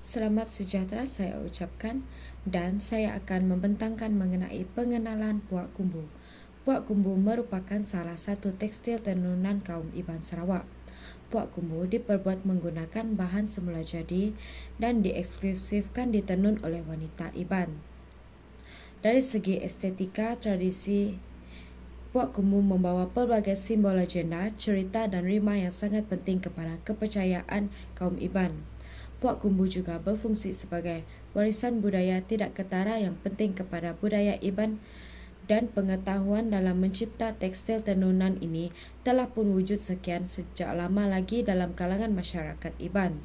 Selamat sejahtera saya ucapkan dan saya akan membentangkan mengenai pengenalan Puak Kumbu. Puak Kumbu merupakan salah satu tekstil tenunan kaum Iban Sarawak. Puak Kumbu diperbuat menggunakan bahan semula jadi dan dieksklusifkan ditenun oleh wanita Iban. Dari segi estetika tradisi, Puak Kumbu membawa pelbagai simbol legenda, cerita dan rima yang sangat penting kepada kepercayaan kaum Iban. Puak Kumbu juga berfungsi sebagai warisan budaya tidak ketara yang penting kepada budaya Iban, dan pengetahuan dalam mencipta tekstil tenunan ini telah pun wujud sekian sejak lama lagi dalam kalangan masyarakat Iban.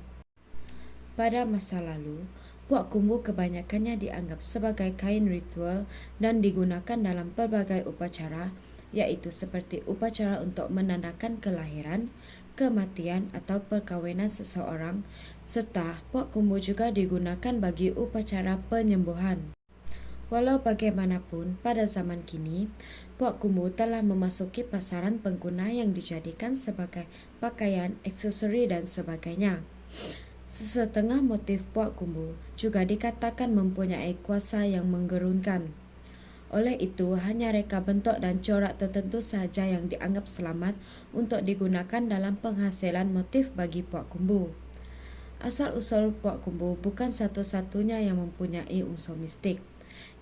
Pada masa lalu, Puak Kumbu kebanyakannya dianggap sebagai kain ritual dan digunakan dalam pelbagai upacara, iaitu seperti upacara untuk menandakan kelahiran, kematian atau perkahwinan seseorang, serta Puak Kumbu juga digunakan bagi upacara penyembuhan. Walau bagaimanapun, pada zaman kini, Puak Kumbu telah memasuki pasaran pengguna yang dijadikan sebagai pakaian, aksesori dan sebagainya. Sesetengah motif Puak Kumbu juga dikatakan mempunyai kuasa yang menggerunkan. Oleh itu, hanya reka bentuk dan corak tertentu sahaja yang dianggap selamat untuk digunakan dalam penghasilan motif bagi Puak Kumbu. Asal-usul Puak Kumbu bukan satu-satunya yang mempunyai unsur mistik.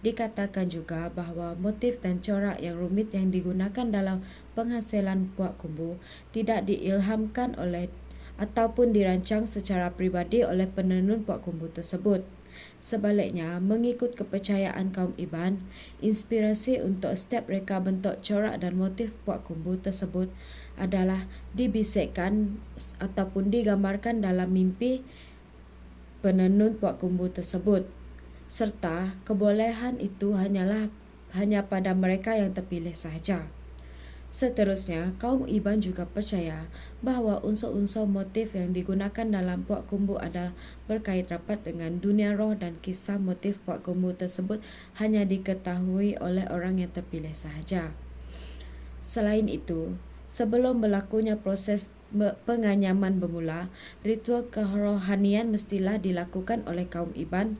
Dikatakan juga bahawa motif dan corak yang rumit yang digunakan dalam penghasilan Puak Kumbu tidak diilhamkan oleh ataupun dirancang secara pribadi oleh penenun Puak Kumbu tersebut. Sebaliknya, mengikut kepercayaan kaum Iban, inspirasi untuk setiap reka bentuk corak dan motif Puak Kumbu tersebut adalah dibisikkan ataupun digambarkan dalam mimpi penenun Puak Kumbu tersebut, serta kebolehan itu hanya pada mereka yang terpilih sahaja. Seterusnya, kaum Iban juga percaya bahawa unsur-unsur motif yang digunakan dalam Puak Kumbu adalah berkait rapat dengan dunia roh, dan kisah motif Puak Kumbu tersebut hanya diketahui oleh orang yang terpilih sahaja. Selain itu, sebelum berlakunya proses penganyaman bermula, ritual kerohanian mestilah dilakukan oleh kaum Iban,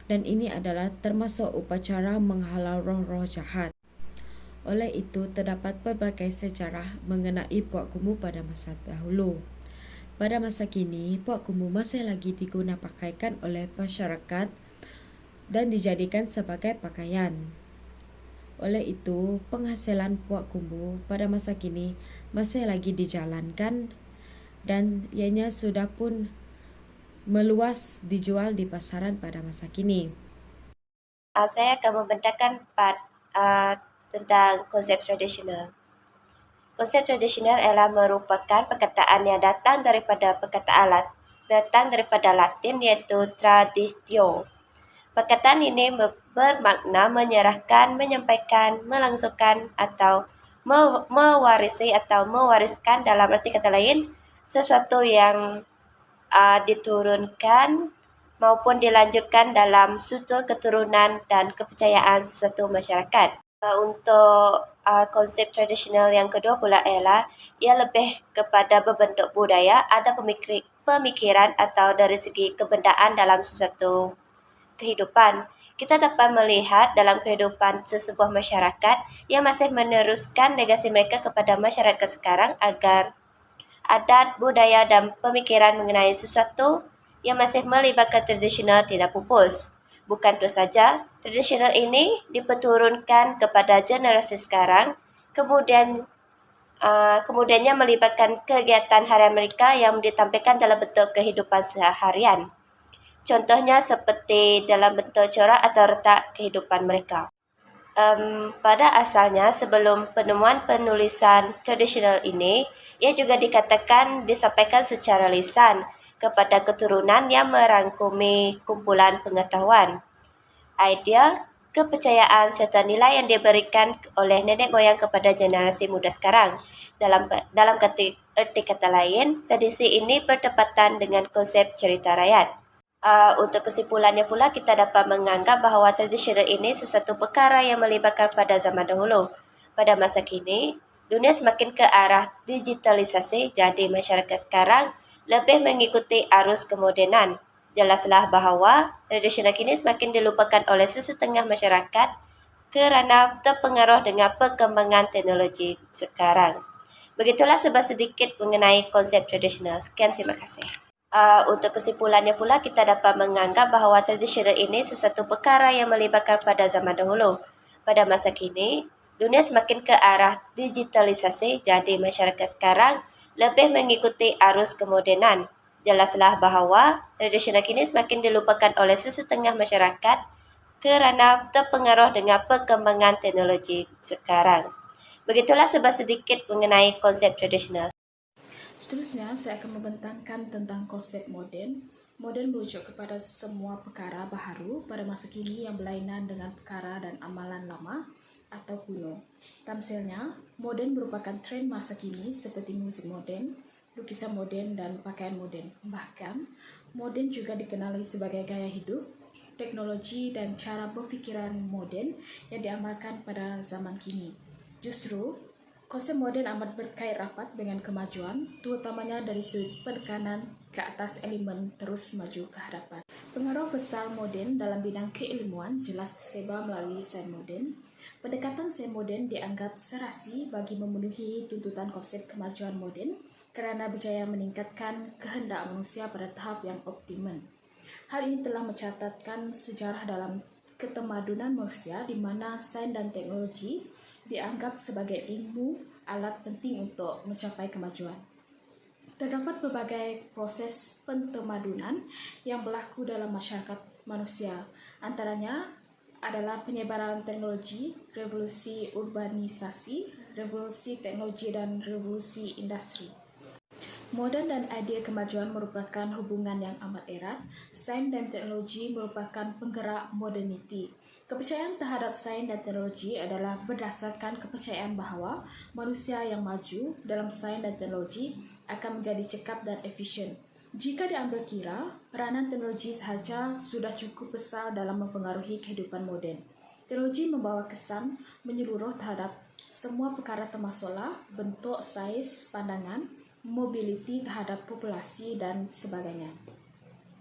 dan ini adalah termasuk upacara menghalau roh-roh jahat. Oleh itu, terdapat pelbagai sejarah mengenai Puak Kumbu pada masa dahulu. Pada masa kini, Puak Kumbu masih lagi digunakan oleh masyarakat dan dijadikan sebagai pakaian. Oleh itu, penghasilan Puak Kumbu pada masa kini masih lagi dijalankan dan ianya sudah pun meluas dijual di pasaran pada masa kini. Saya akan membentangkan part tentang konsep tradisional. Konsep tradisional ialah merupakan perkataan yang datang daripada Latin iaitu traditio. Perkataan ini bermakna menyerahkan, menyampaikan, melangsungkan atau mewarisi atau mewariskan, dalam arti kata lain sesuatu yang diturunkan maupun dilanjutkan dalam struktur keturunan dan kepercayaan sesuatu masyarakat. Untuk konsep tradisional yang kedua pula ialah ia lebih kepada berbentuk budaya, ada pemikiran atau dari segi kebendaan dalam sesuatu kehidupan. Kita dapat melihat dalam kehidupan sesebuah masyarakat yang masih meneruskan legasi mereka kepada masyarakat sekarang agar adat, budaya dan pemikiran mengenai sesuatu yang masih melibatkan tradisional tidak pupus. Bukan itu saja, tradisional ini diperturunkan kepada generasi sekarang, kemudiannya melibatkan kegiatan harian mereka yang ditampilkan dalam bentuk kehidupan seharian. Contohnya seperti dalam bentuk corak atau retak kehidupan mereka. Pada asalnya, sebelum penemuan penulisan tradisional ini, ia juga dikatakan disampaikan secara lisan kepada keturunan yang merangkumi kumpulan pengetahuan, idea, kepercayaan serta nilai yang diberikan oleh nenek moyang kepada generasi muda sekarang. Dalam arti kata lain, tradisi ini bertepatan dengan konsep cerita rakyat. Untuk kesimpulannya pula, kita dapat menganggap bahawa tradisional ini sesuatu perkara yang melibatkan pada zaman dahulu. Pada masa kini, dunia semakin ke arah digitalisasi, jadi masyarakat sekarang lebih mengikuti arus kemodenan. Jelaslah bahawa tradisional kini semakin dilupakan oleh sesetengah masyarakat kerana terpengaruh dengan perkembangan teknologi sekarang. Begitulah sebab sedikit mengenai konsep tradisional. Sekian, terima kasih. Untuk kesimpulannya pula, kita dapat menganggap bahawa tradisional ini sesuatu perkara yang melibatkan pada zaman dahulu. Pada masa kini, dunia semakin ke arah digitalisasi, jadi masyarakat sekarang lebih mengikuti arus kemodenan. Jelaslah bahawa tradisional kini semakin dilupakan oleh sesetengah masyarakat kerana terpengaruh dengan perkembangan teknologi sekarang. Begitulah sebab sedikit mengenai konsep tradisional. Seterusnya, saya akan membentangkan tentang konsep moden. Moden merujuk kepada semua perkara baharu pada masa kini yang berlainan dengan perkara dan amalan lama atau kuno. Tamsilnya, moden merupakan tren masa kini seperti muzik moden, lukisan moden, dan pakaian moden. Bahkan, moden juga dikenali sebagai gaya hidup, teknologi, dan cara berfikiran moden yang diamalkan pada zaman kini. Justru, konsep moden amat berkait rapat dengan kemajuan, terutamanya dari sudut penekanan ke atas elemen terus maju ke hadapan. Pengaruh besar moden dalam bidang keilmuan jelas tersebar melalui sains moden. Pendekatan sains moden dianggap serasi bagi memenuhi tuntutan konsep kemajuan moden kerana berjaya meningkatkan kehendak manusia pada tahap yang optimum. Hal ini telah mencatatkan sejarah dalam ketemadunan manusia di mana sains dan teknologi dianggap sebagai ilmu alat penting untuk mencapai kemajuan. Terdapat berbagai proses pentemadunan yang berlaku dalam masyarakat manusia. Antaranya adalah penyebaran teknologi, revolusi urbanisasi, revolusi teknologi, dan revolusi industri. Moden dan idea kemajuan merupakan hubungan yang amat erat. Sains dan teknologi merupakan penggerak moderniti. Kepercayaan terhadap sains dan teknologi adalah berdasarkan kepercayaan bahawa manusia yang maju dalam sains dan teknologi akan menjadi cekap dan efisien. Jika diambil kira, peranan teknologi sahaja sudah cukup besar dalam mempengaruhi kehidupan moden. Teknologi membawa kesan menyeluruh terhadap semua perkara termasuklah bentuk, saiz, pandangan, mobiliti terhadap populasi dan sebagainya.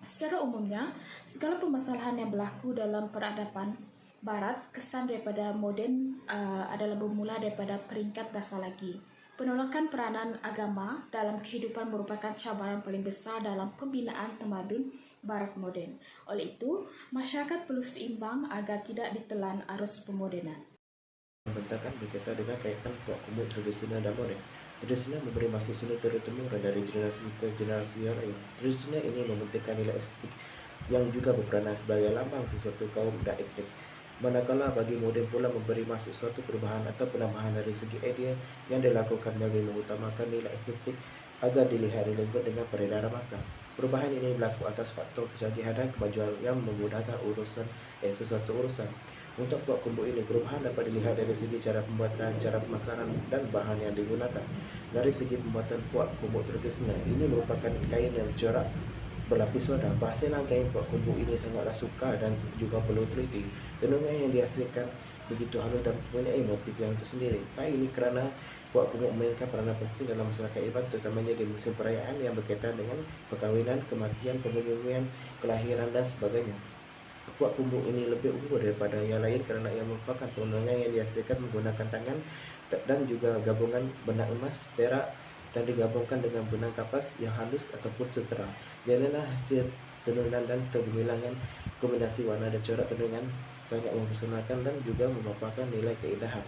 Secara umumnya, segala permasalahan yang berlaku dalam peradaban Barat, kesan daripada moden adalah bermula daripada peringkat dasar lagi. Penolakan peranan agama dalam kehidupan merupakan cabaran paling besar dalam pembinaan tamadun Barat moden. Oleh itu, masyarakat perlu seimbang agar tidak ditelan arus pemodenan. Membentangkan berkaitan dengan kaitan puak kumuk tradisional dan moden. Tradisional memberi masuk seni turun-temurun dari generasi ke generasi yang lain. Tradisional ini mementingkan nilai estetik yang juga berperanan sebagai lambang sesuatu kaum dan etnik. Manakala bagi moden pula memberi masuk suatu perubahan atau penambahan dari segi idea yang dilakukan bagi mengutamakan nilai estetik agar dilihat relevan dengan peredaran masa. Perubahan ini berlaku atas faktor kecanggihan dan kemajuan yang memudahkan sesuatu urusan. Untuk puak kumbuk ini, perubahan dapat dilihat dari segi cara pembuatan, cara pemasaran, dan bahan yang digunakan. Dari segi pembuatan puak kumbuk tradisional, ini merupakan kain yang corak berlapis wadah. Perhasilan kain puak kumbuk ini sangatlah sukar dan juga perlu teliti. Tenungan yang dihasilkan begitu halus dan mempunyai motif yang tersendiri. Kain ini kerana puak kumbuk memainkan peranan penting dalam masyarakat Iban, terutamanya di musim perayaan yang berkaitan dengan perkahwinan, kematian, pembunuhan, kelahiran, dan sebagainya. Puak kumbuk ini lebih unggul daripada yang lain kerana ia merupakan penungan yang dihasilkan menggunakan tangan dan juga gabungan benang emas, perak dan digabungkan dengan benang kapas yang halus ataupun sutera. Jadilah hasil tenunan dan kegemilangan kombinasi warna dan corak tenungan sangat mempersonalkan dan juga memaparkan nilai keindahan.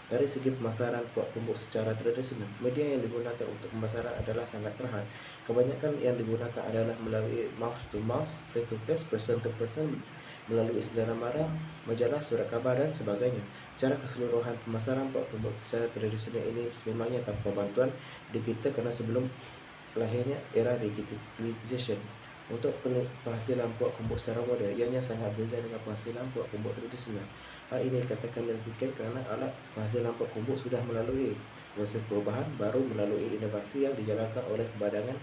Dari segi pemasaran puak kumbuk secara tradisional, media yang digunakan untuk pemasaran adalah sangat terhad. Kebanyakan yang digunakan adalah melalui mouth to mouth, face to face, person to person, melalui istilah marah, majalah, surat khabar, dan sebagainya. Secara keseluruhan, pemasaran puak kumbuk secara tradisional ini sememangnya tanpa bantuan digital kerana sebelum lahirnya era digitalization. Untuk penghasilan puak kumbuk secara moden, ianya sangat berbeza dengan penghasilan puak kumbuk tradisional. Hal ini dikatakan demikian kerana alat penghasilan puak kumbuk sudah melalui proses perubahan baru melalui inovasi yang dijalankan oleh Badangan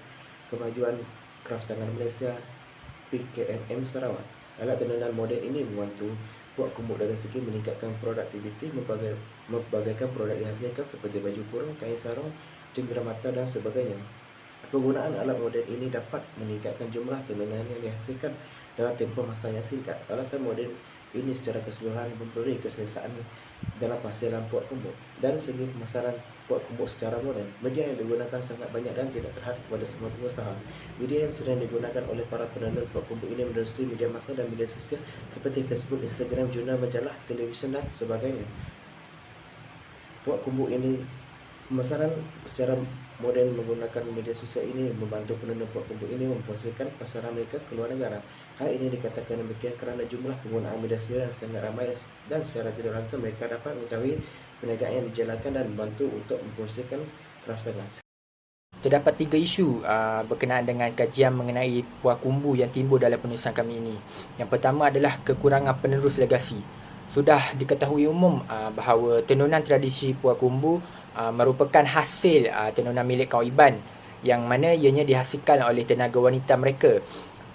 Kemajuan Kraftangan Malaysia PKMM Sarawak. Alat tenunan moden ini membantu puak kumbuk dari segi meningkatkan produktiviti, membagaikan produk dihasilkan seperti baju kurung, kain sarung, cengkeramata dan sebagainya. Penggunaan alat moden ini dapat meningkatkan jumlah tenunan yang dihasilkan dalam tempoh masa yang singkat. Alatan moden ini secara keseluruhan memberi keselesaan dalam penghasilan puak kumbuk. Dan segi pemasaran puak kumbuk secara moden, media yang digunakan sangat banyak dan tidak terhad kepada semua pengusaha. Media yang sering digunakan oleh para penanam puak kumbuk ini menerusi media massa dan media sosial seperti Facebook, Instagram, jurnal, majalah, televisyen dan sebagainya. Puak kumbuk ini Pemasaran secara moden menggunakan media sosial ini membantu penanam puak kumbuk ini mempromosikan pasaran mereka ke luar negara. Hal ini dikatakan demikian kerana jumlah penggunaan media sosial yang sangat ramai dan secara tidak langsung mereka dapat mengetahui perniagaan yang dijalankan dan membantu untuk mempromosikan kraftangan. Terdapat 3 isu berkenaan dengan kajian mengenai puak kumbu yang timbul dalam penulisan kami ini. Yang pertama adalah kekurangan penerus legasi. Sudah diketahui umum bahawa tenunan tradisi puak kumbu merupakan hasil tenunan milik kaum Iban yang mana ianya dihasilkan oleh tenaga wanita mereka.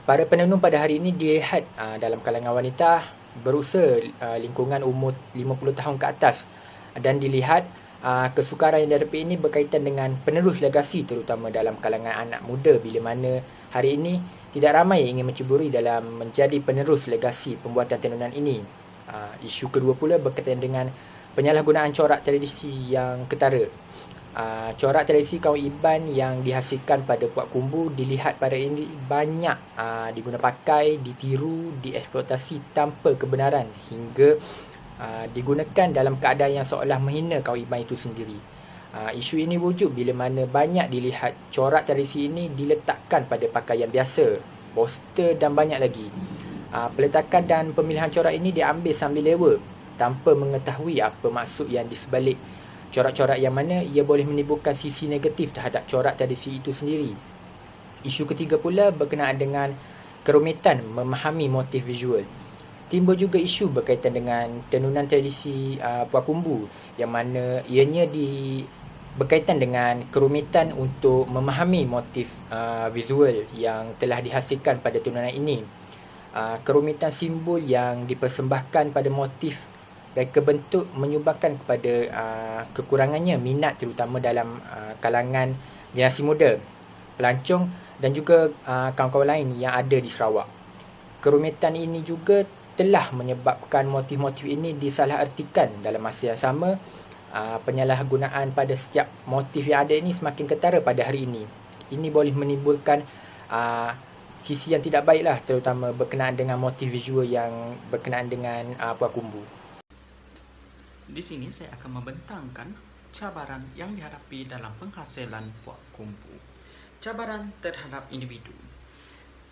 Para penenun pada hari ini dilihat dalam kalangan wanita berusia lingkungan umur 50 tahun ke atas, dan dilihat kesukaran yang dihadapi ini berkaitan dengan penerus legasi terutama dalam kalangan anak muda, bila mana hari ini tidak ramai yang ingin menceburi dalam menjadi penerus legasi pembuatan tenunan ini. Isu kedua pula berkaitan dengan penyalahgunaan corak tradisi yang ketara. Corak tradisi kaum Iban yang dihasilkan pada puak kumbu dilihat pada ini banyak diguna pakai, ditiru, dieksploitasi tanpa kebenaran hingga digunakan dalam keadaan yang seolah menghina kaum Iban itu sendiri. Isu ini wujud bila mana banyak dilihat corak tradisi ini diletakkan pada pakaian biasa, poster dan banyak lagi. Peletakan dan pemilihan corak ini diambil sambil lewa tanpa mengetahui apa maksud yang di sebalik corak-corak yang mana ia boleh menimbulkan sisi negatif terhadap corak tradisi itu sendiri. Isu ketiga pula berkenaan dengan kerumitan memahami motif visual. Timbul juga isu berkaitan dengan tenunan tradisi puak kumbu yang mana ianya berkaitan dengan kerumitan untuk memahami motif visual yang telah dihasilkan pada tenunan ini. Kerumitan simbol yang dipersembahkan pada motif dan kebentuk menyumbangkan kepada kekurangannya minat terutama dalam kalangan generasi muda, pelancong dan juga kawan-kawan lain yang ada di Sarawak. Kerumitan ini juga telah menyebabkan motif-motif ini disalahartikan dalam masa yang sama. Penyalahgunaan pada setiap motif yang ada ini semakin ketara pada hari ini. Ini boleh menimbulkan sisi yang tidak baiklah, terutama berkenaan dengan motif visual yang berkenaan dengan puak kumbu. Di sini saya akan membentangkan cabaran yang dihadapi dalam penghasilan puak kumbu. Cabaran terhadap individu.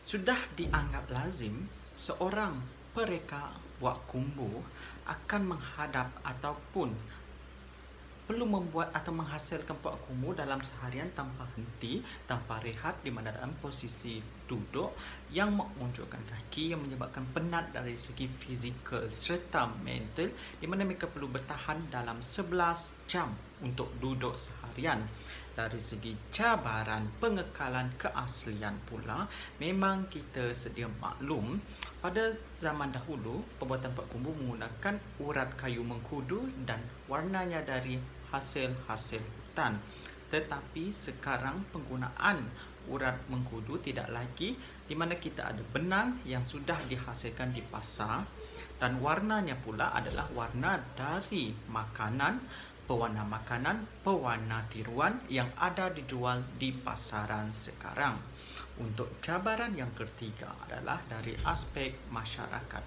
Sudah dianggap lazim seorang pereka puak kumbu akan menghadap ataupun perlu membuat atau menghasilkan puak kumbu dalam seharian tanpa henti, tanpa rehat, di mana dalam posisi duduk yang mengunjukkan kaki yang menyebabkan penat dari segi fizikal serta mental, di mana mereka perlu bertahan dalam 11 jam untuk duduk seharian. Dari segi cabaran pengekalan keaslian pula, memang kita sedia maklum pada zaman dahulu pembuatan puak kumbu menggunakan urat kayu mengkudu dan warnanya dari hasil-hasil hutan. Tetapi sekarang penggunaan urat mengkudu tidak lagi, di mana kita ada benang yang sudah dihasilkan di pasar dan warnanya pula adalah warna dari makanan, pewarna tiruan yang ada dijual di pasaran sekarang. Untuk cabaran yang ketiga adalah dari aspek masyarakat.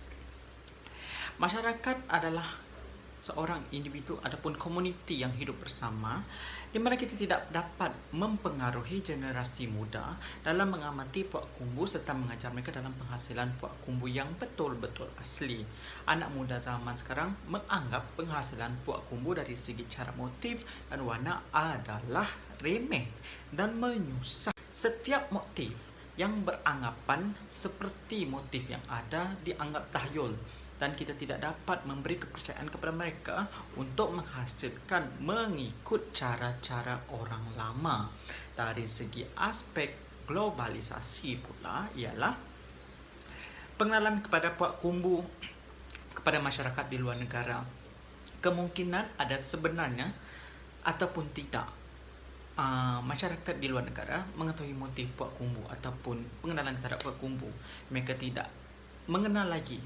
Masyarakat adalah seorang individu ataupun komuniti yang hidup bersama, di mana kita tidak dapat mempengaruhi generasi muda dalam mengamati puak kumbu serta mengajar mereka dalam penghasilan puak kumbu yang betul-betul asli. Anak muda zaman sekarang menganggap penghasilan puak kumbu dari segi cara motif dan warna adalah remeh dan menyusah. Setiap motif yang beranggapan seperti motif yang ada dianggap tahyul, dan kita tidak dapat memberi kepercayaan kepada mereka untuk menghasilkan mengikut cara-cara orang lama. Dari segi aspek globalisasi pula ialah pengenalan kepada puak kumbu kepada masyarakat di luar negara. Kemungkinan ada sebenarnya ataupun tidak masyarakat di luar negara mengetahui motif Puak Kumbu ataupun pengenalan terhadap Puak Kumbu. Mereka tidak mengenal lagi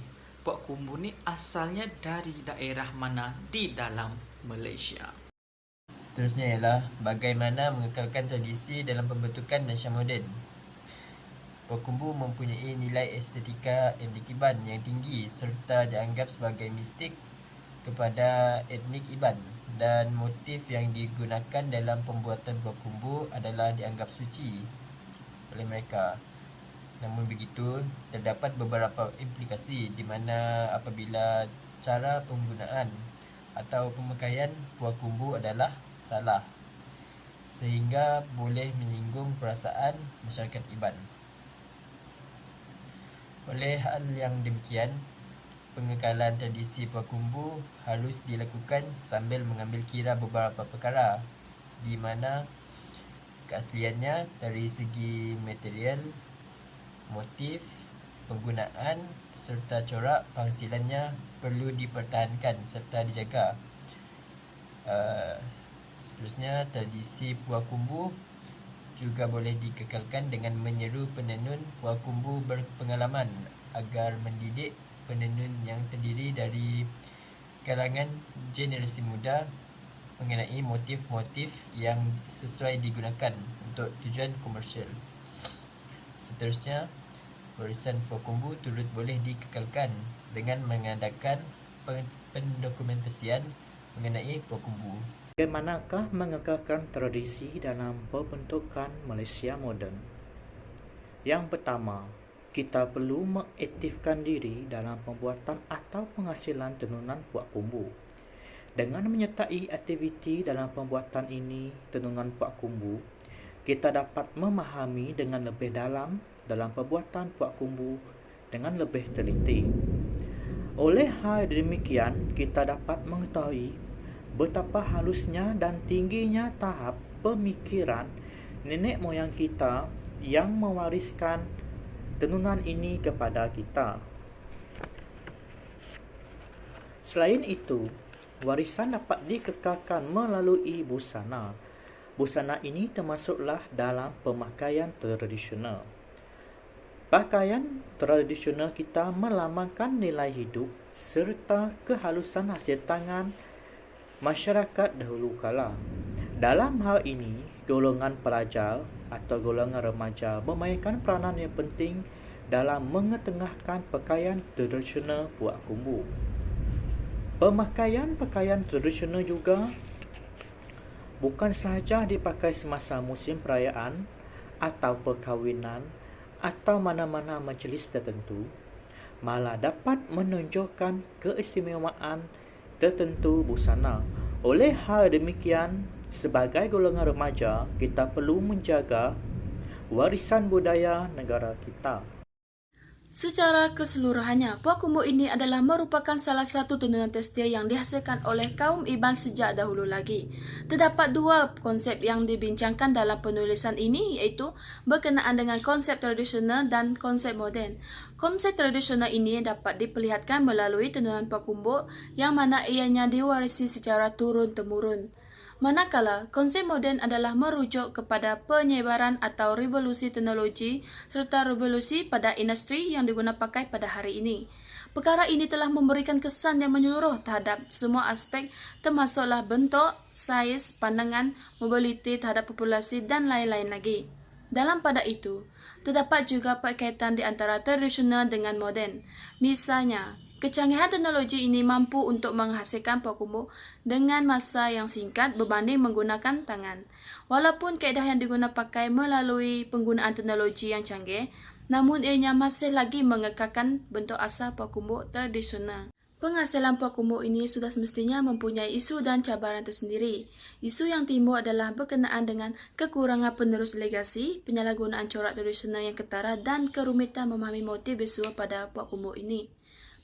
Puak Kumbu ni asalnya dari daerah mana di dalam Malaysia. Seterusnya ialah bagaimana mengekalkan tradisi dalam pembentukan nasyid moden. Puak Kumbu mempunyai nilai estetika etnik Iban yang tinggi serta dianggap sebagai mistik kepada etnik Iban, dan motif yang digunakan dalam pembuatan Puak Kumbu adalah dianggap suci oleh mereka. Namun begitu, terdapat beberapa implikasi di mana apabila cara penggunaan atau pemakaian Puak Kumbu adalah salah, sehingga boleh menyinggung perasaan masyarakat Iban. Oleh hal yang demikian, pengekalan tradisi Puak Kumbu harus dilakukan sambil mengambil kira beberapa perkara, di mana keasliannya dari segi material, motif, penggunaan serta corak penghasilannya perlu dipertahankan serta dijaga. Seterusnya, tradisi Puak Kumbu juga boleh dikekalkan dengan menyeru penenun Puak Kumbu berpengalaman agar mendidik penenun yang terdiri dari kalangan generasi muda mengenai motif-motif yang sesuai digunakan untuk tujuan komersial. Seterusnya, warisan Puak Kumbu turut boleh dikekalkan dengan mengadakan pendokumentasian mengenai Puak Kumbu. Bagaimanakah mengekalkan tradisi dalam pembentukan Malaysia moden? Yang pertama, kita perlu mengaktifkan diri dalam pembuatan atau penghasilan tenunan Puak Kumbu. Dengan menyertai aktiviti dalam pembuatan ini tenunan Puak Kumbu, kita dapat memahami dengan lebih dalam pembuatan Puak Kumbu dengan lebih teliti. Oleh hal demikian, kita dapat mengetahui betapa halusnya dan tingginya tahap pemikiran nenek moyang kita yang mewariskan tenunan ini kepada kita. Selain itu, warisan dapat dikekalkan melalui busana. Busana ini termasuklah dalam pemakaian tradisional. Pakaian tradisional kita melambangkan nilai hidup serta kehalusan hasil tangan masyarakat dahulu kala. Dalam hal ini, golongan pelajar atau golongan remaja memainkan peranan yang penting dalam mengetengahkan pakaian tradisional Puak Kumbu. Pemakaian pakaian tradisional juga bukan sahaja dipakai semasa musim perayaan atau perkahwinan atau mana-mana majlis tertentu, malah dapat menunjukkan keistimewaan tertentu busana. Oleh hal demikian, sebagai golongan remaja, kita perlu menjaga warisan budaya negara kita. Secara keseluruhannya, Puak Kumbu ini adalah merupakan salah satu tenunan tekstil yang dihasilkan oleh kaum Iban sejak dahulu lagi. Terdapat dua konsep yang dibincangkan dalam penulisan ini, iaitu berkenaan dengan konsep tradisional dan konsep moden. Konsep tradisional ini dapat diperlihatkan melalui tenunan Puak Kumbu yang mana ianya diwarisi secara turun-temurun. Manakala konsep moden adalah merujuk kepada penyebaran atau revolusi teknologi serta revolusi pada industri yang digunakan pakai pada hari ini. Perkara ini telah memberikan kesan yang menyeluruh terhadap semua aspek termasuklah bentuk, saiz, pandangan, mobiliti terhadap populasi dan lain-lain lagi. Dalam pada itu, terdapat juga perkaitan di antara tradisional dengan moden. Misalnya, kecanggihan teknologi ini mampu untuk menghasilkan Puak Kumbu dengan masa yang singkat berbanding menggunakan tangan. Walaupun kaedah yang digunakan pakai melalui penggunaan teknologi yang canggih, namun ianya masih lagi mengekalkan bentuk asal Puak Kumbu tradisional. Penghasilan Puak Kumbu ini sudah semestinya mempunyai isu dan cabaran tersendiri. Isu yang timbul adalah berkenaan dengan kekurangan penerus legasi, penyalahgunaan corak tradisional yang ketara dan kerumitan memahami motif visual pada Puak Kumbu ini.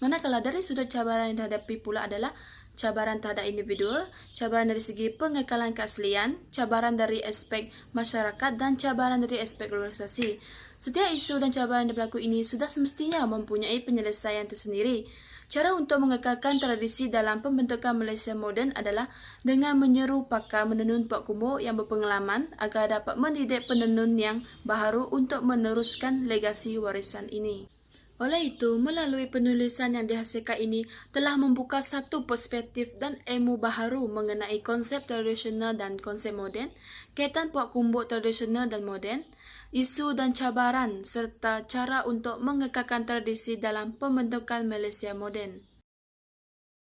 Manakala dari sudut cabaran yang dihadapi pula adalah cabaran terhadap individu, cabaran dari segi pengekalan keaslian, cabaran dari aspek masyarakat dan cabaran dari aspek globalisasi. Setiap isu dan cabaran yang berlaku ini sudah semestinya mempunyai penyelesaian tersendiri. Cara untuk mengekalkan tradisi dalam pembentukan Malaysia moden adalah dengan menyeru pakar menenun Puak Kumbuk yang berpengalaman agar dapat mendidik penenun yang baharu untuk meneruskan legasi warisan ini. Oleh itu, melalui penulisan yang dihasilkan ini telah membuka satu perspektif dan ilmu baharu mengenai konsep tradisional dan konsep moden, kaitan Puak Kumbuk tradisional dan moden, isu dan cabaran serta cara untuk mengekalkan tradisi dalam pembentukan Malaysia moden.